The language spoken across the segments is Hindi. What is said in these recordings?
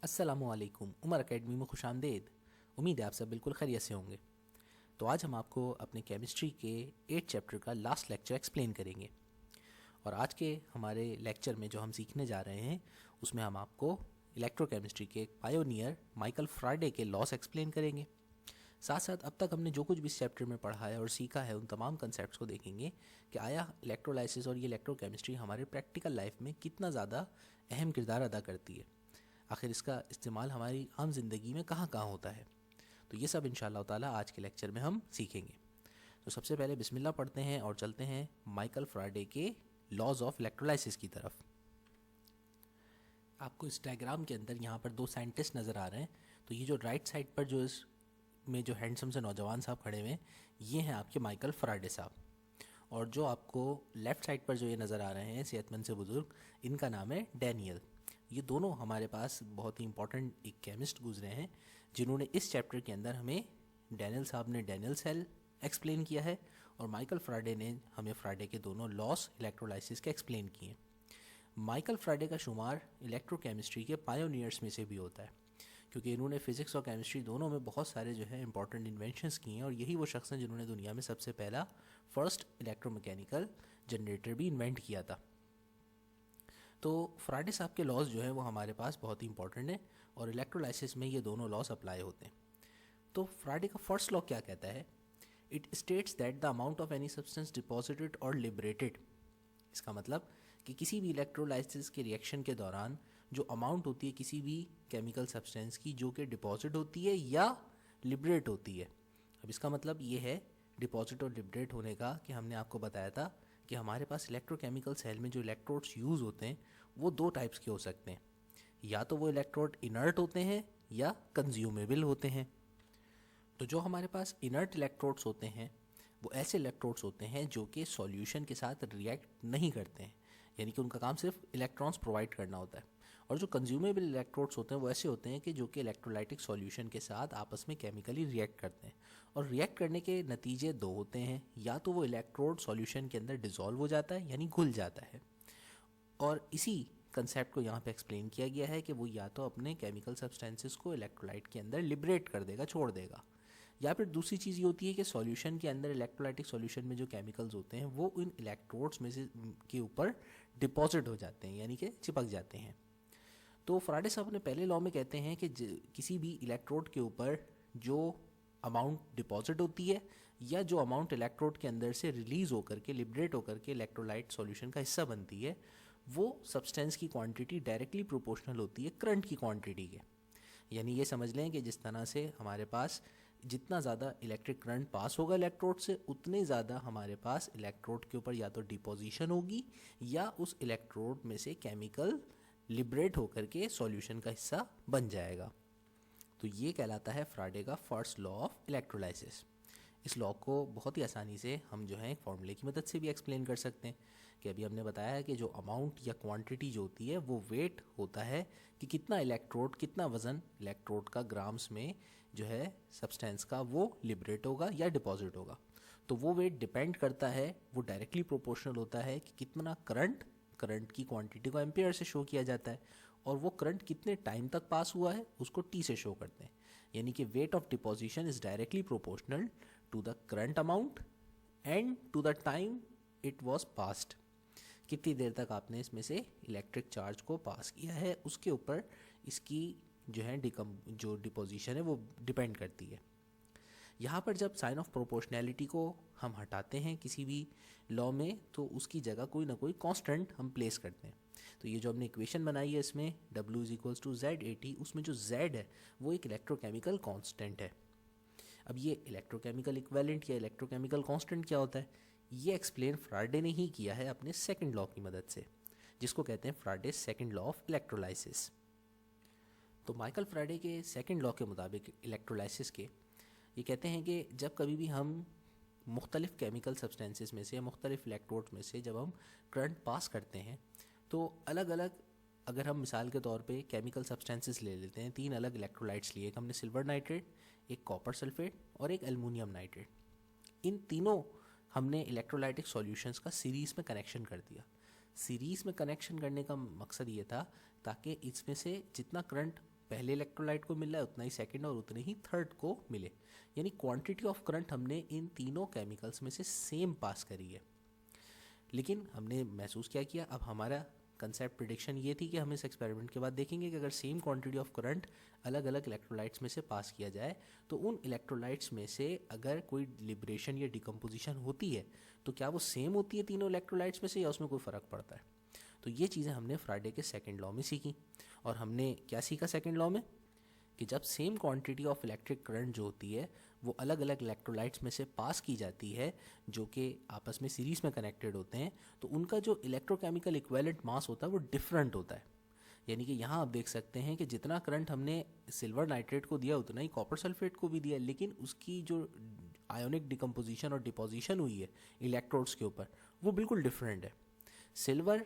अस्सलामुअलैकुम। उमर अकेडमी में खुशामदीद। उम्मीद है आप सब बिल्कुल खैरियत से होंगे। तो आज हम आपको अपने केमिस्ट्री के 8 चैप्टर का लास्ट लेक्चर एक्सप्लेन करेंगे। और आज के हमारे लेक्चर में जो हम सीखने जा रहे हैं उसमें हम आपको इलेक्ट्रोकेमिस्ट्री के पायोनियर माइकल फ्राडे के लॉस एक्सप्लेन करेंगे। साथ साथ अब तक हमने जो कुछ भी इस चैप्टर में पढ़ा है और सीखा है उन तमाम कंसेप्ट्स को देखेंगे कि आया इलेक्ट्रोलाइसिस और ये इलेक्ट्रोकेमिस्ट्री हमारे प्रैक्टिकल लाइफ में कितना ज़्यादा अहम किरदार अदा करती है, आखिर इसका इस्तेमाल हमारी आम ज़िंदगी में कहाँ कहाँ होता है। तो ये सब इंशाअल्लाह ताला आज के लेक्चर में हम सीखेंगे। तो सबसे पहले बिस्मिल्लाह पढ़ते हैं और चलते हैं माइकल फ्राडे के लॉज ऑफ इलेक्ट्रोलाइसिस की तरफ। आपको इस डायग्राम के अंदर यहाँ पर दो साइंटिस्ट नज़र आ रहे हैं। तो ये जो राइट साइड पर जो इस में जो हैंडसम से नौजवान साहब खड़े हुए हैं ये हैं आपके माइकल फ्राडे साहब। और जो आपको लेफ़्ट साइड पर जो ये नज़र आ रहे हैं सेहतमंद से बुज़ुर्ग, इनका नाम है डैनियल। ये दोनों हमारे पास बहुत ही इंपॉर्टेंट एक केमिस्ट गुजरे हैं जिन्होंने इस चैप्टर के अंदर हमें, डैनियल साहब ने डैनियल सेल एक्सप्लेन किया है और माइकल फ्राडे ने हमें फ्राडे के दोनों लॉस इलेक्ट्रोलाइसिस के एक्सप्लेन किए। माइकल फ्राडे का शुमार इलेक्ट्रोकेमिस्ट्री के पायोनियर्स में से भी होता है क्योंकि इन्होंने फिज़िक्स और केमिस्ट्री दोनों में बहुत सारे जो है इंपॉर्टेंट इन्वेंशंस किए हैं और यही वो शख्स हैं जिन्होंने दुनिया में सबसे पहला फर्स्ट इलेक्ट्रोमैकेनिकल जनरेटर भी इन्वेंट किया था। तो फ्राडे साहब के लॉज जो है वो हमारे पास बहुत ही इंपॉर्टेंट है और इलेक्ट्रोलाइसिस में ये दोनों लॉस अप्लाई होते हैं। तो फ्राडे का फर्स्ट लॉ क्या कहता है? It states that the amount of any substance deposited और लिबरेटेड। इसका मतलब कि किसी भी इलेक्ट्रोलाइसिस के रिएक्शन के दौरान जो अमाउंट होती है किसी भी केमिकल सब्सटेंस की जो कि डिपॉजिट होती है या लिबरेट होती है। अब इसका मतलब ये है डिपॉजिट और लिबरेट होने का कि हमने आपको बताया था कि हमारे पास इलेक्ट्रोकेमिकल सेल में जो इलेक्ट्रोड्स यूज़ होते हैं वो दो टाइप्स के हो सकते हैं, या तो वो इलेक्ट्रोड इनर्ट होते हैं या कंज्यूमेबल होते हैं। तो जो हमारे पास इनर्ट इलेक्ट्रोड्स होते हैं वो ऐसे इलेक्ट्रोड्स होते हैं जो कि सॉल्यूशन के साथ रिएक्ट नहीं करते हैं, यानी कि उनका काम सिर्फ इलेक्ट्रॉन्स प्रोवाइड करना होता है। और जो कंज्यूमेबल इलेक्ट्रोड्स होते हैं वो ऐसे होते हैं कि जो कि इलेक्ट्रोलाइटिक सॉल्यूशन के साथ आपस में केमिकली रिएक्ट करते हैं। और रिएक्ट करने के नतीजे दो होते हैं, या तो वो इलेक्ट्रोड सॉल्यूशन के अंदर डिसॉल्व हो जाता है यानी घुल जाता है, और इसी कंसेप्ट को यहाँ पे एक्सप्लेन किया गया है कि वो या तो अपने केमिकल सब्सटेंसेस को इलेक्ट्रोलाइट के अंदर लिबरेट कर देगा, छोड़ देगा, या फिर दूसरी चीज़ ये होती है कि सॉल्यूशन के अंदर इलेक्ट्रोलाइटिक सॉल्यूशन में जो केमिकल्स होते हैं वो इन इलेक्ट्रोड्स में से के ऊपर डिपॉजिट हो जाते हैं यानी कि चिपक जाते हैं। तो फ्राडे साहब अपने पहले लॉ में कहते हैं कि किसी भी इलेक्ट्रोड के ऊपर जो अमाउंट डिपॉजिट होती है या जो अमाउंट इलेक्ट्रोड के अंदर से रिलीज़ होकर के लिबरेट होकर के इलेक्ट्रोलाइट सॉल्यूशन का हिस्सा बनती है, वो सब्सटेंस की क्वांटिटी डायरेक्टली प्रोपोर्शनल होती है करंट की क्वांटिटी के। यानी ये समझ लें कि जिस तरह से हमारे पास जितना ज़्यादा इलेक्ट्रिक करंट पास होगा इलेक्ट्रोड से उतने ज़्यादा हमारे पास इलेक्ट्रोड के ऊपर या तो डिपोजिशन होगी या उस इलेक्ट्रोड में से केमिकल लिबरेट होकर के सॉल्यूशन का हिस्सा बन जाएगा। तो ये कहलाता है फ्राडे का फर्स्ट लॉ ऑफ इलेक्ट्रोलाइसिस। इस लॉ को बहुत ही आसानी से हम जो है एक फॉर्मूले की मदद से भी एक्सप्लेन कर सकते हैं कि अभी हमने बताया है कि जो अमाउंट या क्वांटिटी जो होती है वो वेट होता है कि कितना इलेक्ट्रोड, कितना वज़न इलेक्ट्रोड का ग्राम्स में जो है सब्सटेंस का वो लिबरेट होगा या डिपॉजिट होगा। तो वो वेट डिपेंड करता है, वो डायरेक्टली प्रोपोर्शनल होता है कि कितना करंट की क्वांटिटी को एम्पेयर से शो किया जाता है और वो करंट कितने टाइम तक पास हुआ है उसको टी से शो करते हैं। यानी कि weight of deposition is directly proportional to the current amount and to the time it was passed. कितनी देर तक आपने इसमें से इलेक्ट्रिक चार्ज को पास किया है उसके ऊपर इसकी जो है जो डिपोजिशन है वो डिपेंड करती है। यहाँ पर जब साइन ऑफ प्रोपोर्शनैलिटी को हम हटाते हैं किसी भी लॉ में तो उसकी जगह कोई ना कोई कांस्टेंट हम प्लेस करते हैं। तो ये जो हमने इक्वेशन बनाई है इसमें W इज ZAT, उसमें जो Z है वो एक इलेक्ट्रोकेमिकल कांस्टेंट है। अब ये इलेक्ट्रोकेमिकल इक्विवेलेंट या इलेक्ट्रोकेमिकल कांस्टेंट क्या होता है ये एक्सप्लेन फ्राडे ने ही किया है अपने सेकंड लॉ की मदद से, जिसको कहते हैं फ्राडे सेकंड लॉ ऑफ इलेक्ट्रोलाइसिस। तो माइकल फ्राडे के सेकंड लॉ के मुताबिक इलेक्ट्रोलाइसिस के ये कहते हैं कि जब कभी भी हम मुख्तलिफ़ केमिकल सब्सटेंसेस में से या मुख्तलिफ़ इलेक्ट्रोड्स में से जब हम करंट पास करते हैं तो अलग अलग, अगर हम मिसाल के तौर पे केमिकल सब्सटेंसेस ले लेते हैं, 3 अलग इलेक्ट्रोलाइट्स लिए, एक हमने सिल्वर नाइट्रेट, एक कॉपर सल्फेट और एक एल्युमिनियम नाइट्रेट। इन तीनों हमने इलेक्ट्रोलाइटिक सॉल्यूशंस का सीरीज़ में कनेक्शन कर दिया। सीरीज़ में कनेक्शन करने का मकसद ये था ताकि इसमें से जितना करंट पहले इलेक्ट्रोलाइट को मिल रहा है उतना ही सेकंड और उतने ही थर्ड को मिले, यानी क्वांटिटी ऑफ करंट हमने इन तीनों केमिकल्स में से सेम पास करी है। लेकिन हमने महसूस क्या किया, अब हमारा कंसेप्ट प्रिडिक्शन ये थी कि हम इस एक्सपेरिमेंट के बाद देखेंगे कि अगर सेम क्वांटिटी ऑफ करंट अलग अलग इलेक्ट्रोलाइट्स में से पास किया जाए तो उन इलेक्ट्रोलाइट्स में से अगर कोई लिबरेशन या डिकम्पोजिशन होती है तो क्या वो सेम होती है तीनों इलेक्ट्रोलाइट्स में से या उसमें कोई फ़र्क पड़ता है। तो ये चीज़ें हमने फ्राडे के सेकेंड लॉ में सीखी। और हमने क्या सीखा सेकेंड लॉ में, कि जब same quantity of electric current जो होती है वो अलग अलग इलेक्ट्रोलाइट्स में से पास की जाती है जो कि आपस में सीरीज़ में कनेक्टेड होते हैं, तो उनका जो इलेक्ट्रोकेमिकल इक्विवेलेंट मास होता है वो डिफरेंट होता है। यानी कि यहाँ आप देख सकते हैं कि जितना करंट हमने सिल्वर नाइट्रेट को दिया उतना ही कॉपर सल्फेट को भी दिया, लेकिन उसकी जो आयोनिक डिकम्पोजिशन और डिपोजिशन हुई है इलेक्ट्रोड्स के ऊपर वो बिल्कुल डिफरेंट है। सिल्वर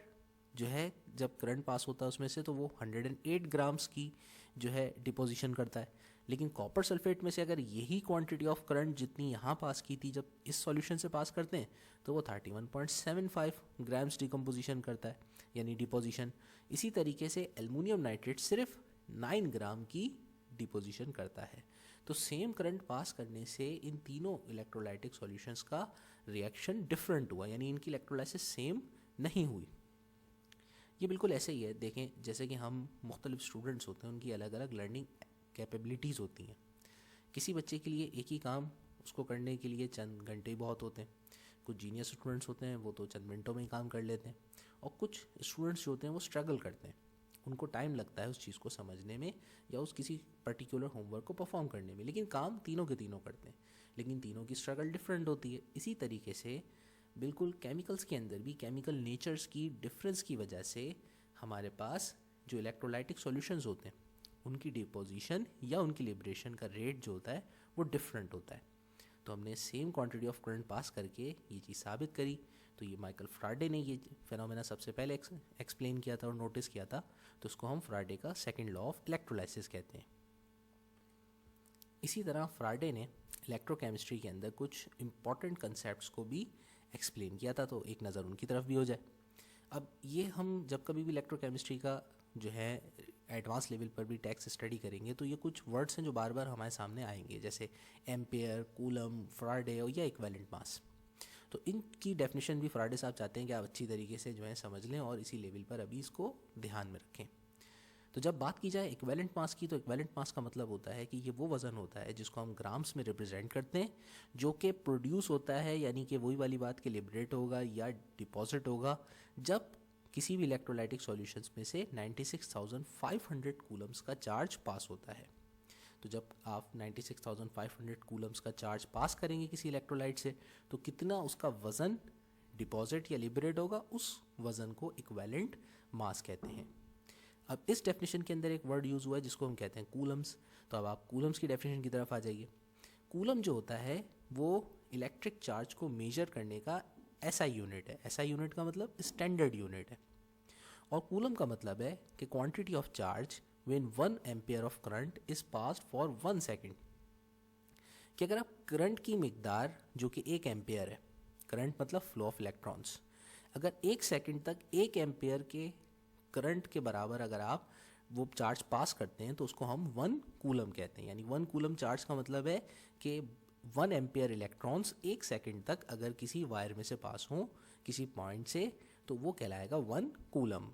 जो है जब करंट पास होता है उसमें से तो वो 108 ग्राम्स की जो है डिपोजिशन करता है, लेकिन कॉपर सल्फेट में से अगर यही क्वांटिटी ऑफ करंट जितनी यहाँ पास की थी जब इस सॉल्यूशन से पास करते हैं तो वो 31.75 ग्राम्स डिकम्पोजिशन करता है यानी डिपोजिशन। इसी तरीके से एल्युमिनियम नाइट्रेट सिर्फ 9 ग्राम की डिपोजिशन करता है। तो सेम करंट पास करने से इन तीनों इलेक्ट्रोलाइटिक सॉल्यूशंस का रिएक्शन डिफरेंट हुआ, यानी इनकी इलेक्ट्रोलाइसिस सेम नहीं हुई। ये बिल्कुल ऐसे ही है, देखें जैसे कि हम मुख्तलिफ स्टूडेंट्स होते हैं उनकी अलग अलग लर्निंग कैपेबिलिटीज़ होती हैं। किसी बच्चे के लिए एक ही काम उसको करने के लिए चंद घंटे ही बहुत होते हैं, कुछ जीनियस स्टूडेंट्स होते हैं वो तो चंद मिनटों में ही काम कर लेते हैं, और कुछ स्टूडेंट्स जो होते हैं वो स्ट्रगल करते हैं, उनको टाइम लगता है उस चीज़ को समझने में या उस किसी पर्टिकुलर होमवर्क को परफॉर्म करने में, लेकिन काम तीनों के तीनों करते हैं, लेकिन तीनों की स्ट्रगल डिफरेंट होती है। इसी तरीके से बिल्कुल केमिकल्स के अंदर भी केमिकल नेचर्स की डिफरेंस की वजह से हमारे पास जो इलेक्ट्रोलाइटिक सॉल्यूशंस होते हैं उनकी डिपोजिशन या उनकी लिबरेशन का रेट जो होता है वो डिफरेंट होता है। तो हमने same quantity of current pass करके ये चीज़ साबित करी। तो ये माइकल फ्राडे ने ये फिनोमेना सबसे पहले एक्सप्लेन किया था और नोटिस किया था, तो उसको हम फ्राडे का सेकेंड लॉ ऑफ इलेक्ट्रोलाइसिस कहते हैं। इसी तरह फ्राडे ने इलेक्ट्रोकेमिस्ट्री के अंदर कुछ इंपॉर्टेंट कंसेप्ट्स को भी एक्सप्लेन किया था, तो एक नज़र उनकी तरफ भी हो जाए। अब ये हम जब कभी भी इलेक्ट्रोकेमिस्ट्री का जो है एडवांस लेवल पर भी टेक्स्ट स्टडी करेंगे तो ये कुछ वर्ड्स हैं जो बार बार हमारे सामने आएंगे, जैसे एम्पेयर, कूलम, फ्राडे या इक्विवेलेंट मास। तो इनकी डेफिनेशन भी फ्राडे साहब चाहते हैं कि आप अच्छी तरीके से जो है समझ लें और इसी लेवल पर अभी इसको ध्यान में रखें। तो जब बात की जाए इक्विवेलेंट मास की, तो इक्विवेलेंट मास का मतलब होता है कि ये वो वज़न होता है जिसको हम ग्राम्स में रिप्रेजेंट करते हैं, जो कि प्रोड्यूस होता है, यानी कि वही वाली बात कि लिबरेट होगा या डिपॉजिट होगा जब किसी भी इलेक्ट्रोलाइटिक सॉल्यूशंस में से 96,500 कूलम्स का चार्ज पास होता है। तो जब आप 96,500 कूलम्स का चार्ज पास करेंगे किसी इलेक्ट्रोलाइट से तो कितना उसका वज़न डिपॉजिट या लिबरेट होगा, उस वज़न को इक्विवेलेंट मास कहते हैं। अब इस डेफिनेशन के अंदर एक वर्ड यूज़ हुआ है जिसको हम कहते हैं कूलम्स। तो अब आप कूलम्स की डेफिनेशन की तरफ आ जाइए। कूलम जो होता है वो इलेक्ट्रिक चार्ज को मेजर करने का ऐसा यूनिट है। ऐसा यूनिट का मतलब स्टैंडर्ड यूनिट है। और कूलम का मतलब है कि quantity of charge when 1 ampere of current is passed for 1 second. कि अगर आप करंट की मिकदार जो कि 1 एम्पियर है, करंट मतलब फ्लो ऑफ इलेक्ट्रॉन्स, अगर 1 सेकेंड तक 1 एम्पियर के करंट के बराबर अगर आप वो चार्ज पास करते हैं तो उसको हम 1 कूलम कहते हैं। यानी 1 कूलम चार्ज का मतलब है कि 1 एम्पियर इलेक्ट्रॉन्स 1 सेकेंड तक अगर किसी वायर में से पास हों किसी पॉइंट से तो वो कहलाएगा 1 कूलम।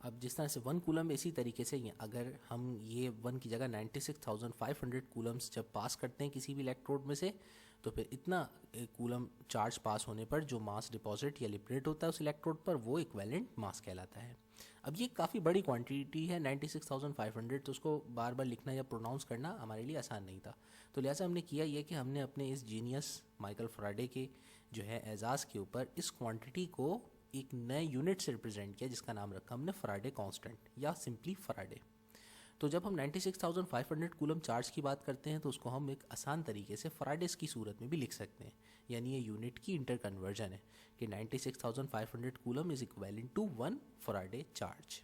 अब जिस तरह से 1 कूलम, इसी तरीके से अगर हम ये 1 की जगह 96,500 कूलम्स जब पास करते हैं किसी भी इलेक्ट्रोड में से तो फिर इतना कूलम चार्ज पास होने पर जो मास डिपॉजिट या लिबरेट होता है उस इलेक्ट्रोड पर वो इक्विवेलेंट मास कहलाता है। अब ये काफ़ी बड़ी क्वांटिटी है 96,500, तो उसको बार बार लिखना या प्रोनाउंस करना हमारे लिए आसान नहीं था। तो लिहाजा हमने किया ये कि हमने अपने इस जीनियस माइकल फ्राडे के जो है एजाज़ के ऊपर इस क्वांटिटी को एक नए यूनिट से रिप्रेजेंट किया जिसका नाम रखा हमने फ्राडे कांस्टेंट या सिंपली फ्राडे। तो जब हम 96,500 कूलम चार्ज की बात करते हैं तो उसको हम एक आसान तरीके से फ्राडेस की सूरत में भी लिख सकते हैं, यानी ये यूनिट की इंटर कन्वर्जन है कि 96,500 coulomb is equivalent to 1 faraday charge.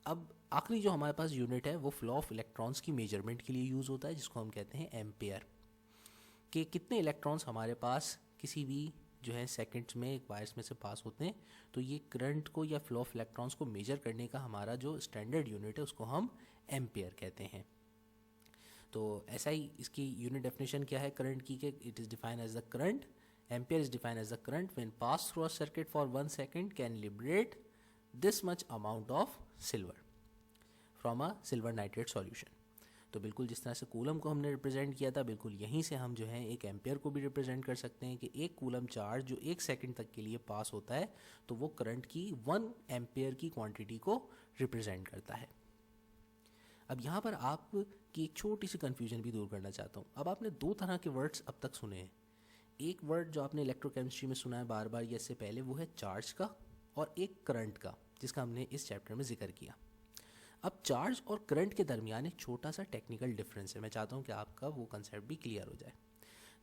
अब आखिरी जो हमारे पास यूनिट है वो फ्लो ऑफ इलेक्ट्रॉन्स की मेजरमेंट के लिए यूज़ होता है जिसको हम कहते हैं एम्पेयर। कि कितने इलेक्ट्रॉन्स हमारे पास किसी भी जो है सेकंड्स में एक वायर्स में से पास होते हैं। तो ये करंट को या फ्लो ऑफ इलेक्ट्रॉन्स को मेजर करने का हमारा जो स्टैंडर्ड यूनिट है उसको हम एम्पियर कहते हैं। तो ऐसा ही इसकी यूनिट डेफिनेशन क्या है करंट की, कि it is defined as the current, ampere is defined as the current when pass through a circuit for 1 second can liberate this much amount of silver from a silver nitrate solution. तो बिल्कुल जिस तरह से कूलम को हमने रिप्रेजेंट किया था, बिल्कुल यहीं से हम जो है एक एम्पियर को भी रिप्रेजेंट कर सकते हैं कि एक कूलम चार्ज जो 1 सेकंड तक के लिए पास होता है तो वो करंट की 1 एम्पियर की क्वांटिटी को रिप्रेजेंट करता है। अब यहाँ पर आपकी एक छोटी सी कन्फ्यूजन भी दूर करना चाहता हूँ। अब आपने 2 तरह के वर्ड्स अब तक सुने हैं। एक वर्ड जो आपने इलेक्ट्रोकेमिस्ट्री में सुना है बार बार या इससे पहले, वो है चार्ज का, और एक करंट का, जिसका हमने इस चैप्टर में जिक्र किया। अब चार्ज और करंट के दरमियान एक छोटा सा टेक्निकल डिफरेंस है। मैं चाहता हूँ कि आपका वो कंसेप्ट भी क्लियर हो जाए।